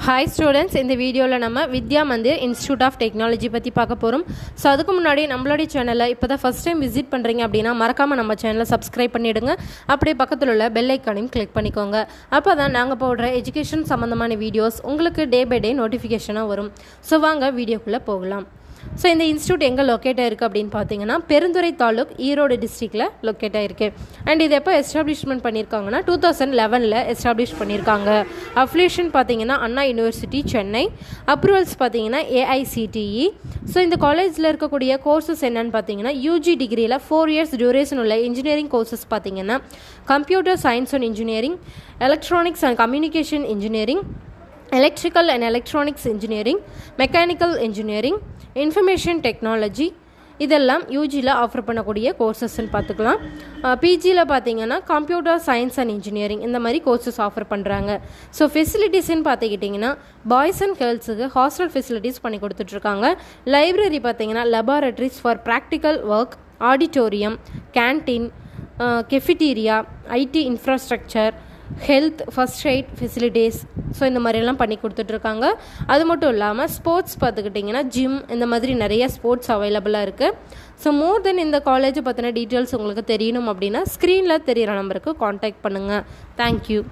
Hi students, இந்த வீடியோவில் நம்ம Vidya Mandir institute of technology பற்றி பார்க்க போகிறோம். ஸோ அதுக்கு முன்னாடி நம்மளுடைய சேனலை இப்போ தான் ஃபஸ்ட் டைம் விசிட் பண்ணுறீங்க அப்படின்னா மறக்காமல் நம்ம சேனலை சப்ஸ்கிரைப் பண்ணிவிடுங்க. அப்படியே பக்கத்தில் உள்ள பெல் ஐக்கானையும் கிளிக் பண்ணிக்கோங்க. அப்போ தான் நாங்கள் போடுற எஜுகேஷன் சம்மந்தமான வீடியோஸ் உங்களுக்கு டே பை டே நோட்டிஃபிகேஷனாக வரும். ஸோ வாங்க வீடியோக்குள்ளே போகலாம். ஸோ இந்த இன்ஸ்டியூட் எங்கே லொக்கேட் ஆகிருக்கு அப்படின்னு பார்த்தீங்கன்னா பெருந்துறை தாலுக், ஈரோடு டிஸ்ட்ரிக்டில் லொக்கேட் ஆகிருக்கு. அண்ட் இது எப்போ எஸ்டாப்ளிஷ்மெண்ட் பண்ணியிருக்காங்கன்னா 2011 எஸ்டாப்ளிஷ் பண்ணியிருக்காங்க. அஃபிலியேஷன் பார்த்தீங்கன்னா அண்ணா யூனிவர்சிட்டி சென்னை. அப்ரூவல்ஸ் பார்த்தீங்கன்னா AICTE. ஸோ இந்த காலேஜில் இருக்கக்கூடிய கோர்சஸ் என்னன்னு பார்த்தீங்கன்னா யூஜி டிகிரியில் 4 இயர்ஸ் டியூரேஷன் உள்ள இன்ஜினியரிங் கோர்சஸ் பார்த்தீங்கன்னா computer science and engineering, electronics and communication engineering, electrical and electronics engineering, mechanical engineering, information technology, இதெல்லாம் யூஜியில் ஆஃபர் பண்ணக்கூடிய கோர்சஸ்ன்னு பார்த்துக்கலாம். பிஜியில் பார்த்தீங்கன்னா கம்ப்யூட்டர் சயின்ஸ் அண்ட் இன்ஜினியரிங் இந்த மாதிரி கோர்சஸ் ஆஃபர் பண்ணுறாங்க. ஸோ ஃபெசிலிட்டிஸ்ன்னு பார்த்துக்கிட்டிங்கன்னா பாய்ஸ் அண்ட் கேர்ள்ஸுக்கு ஹாஸ்டல் ஃபெசிலிட்டிஸ் பண்ணி கொடுத்துட்ருக்காங்க. லைப்ரரி பார்த்தீங்கன்னா laboratories for practical work, auditorium, canteen, cafeteria, IT infrastructure, health, first aid facilities, so இந்த மாதிரியெல்லாம் பண்ணி கொடுத்துட்ருக்காங்க. அது மட்டும் இல்லாமல் ஸ்போர்ட்ஸ் பார்த்துக்கிட்டிங்கன்னா ஜிம், இந்த மாதிரி நிறைய ஸ்போர்ட்ஸ் அவைலபிளாக இருக்குது. ஸோ மோர் தென் இந்த காலேஜை பற்றின டீட்டெயில்ஸ் உங்களுக்கு தெரியணும் அப்படின்னா ஸ்க்ரீனில் தெரிகிற நம்பருக்கு காண்டாக்ட் பண்ணுங்கள். தேங்க்யூ.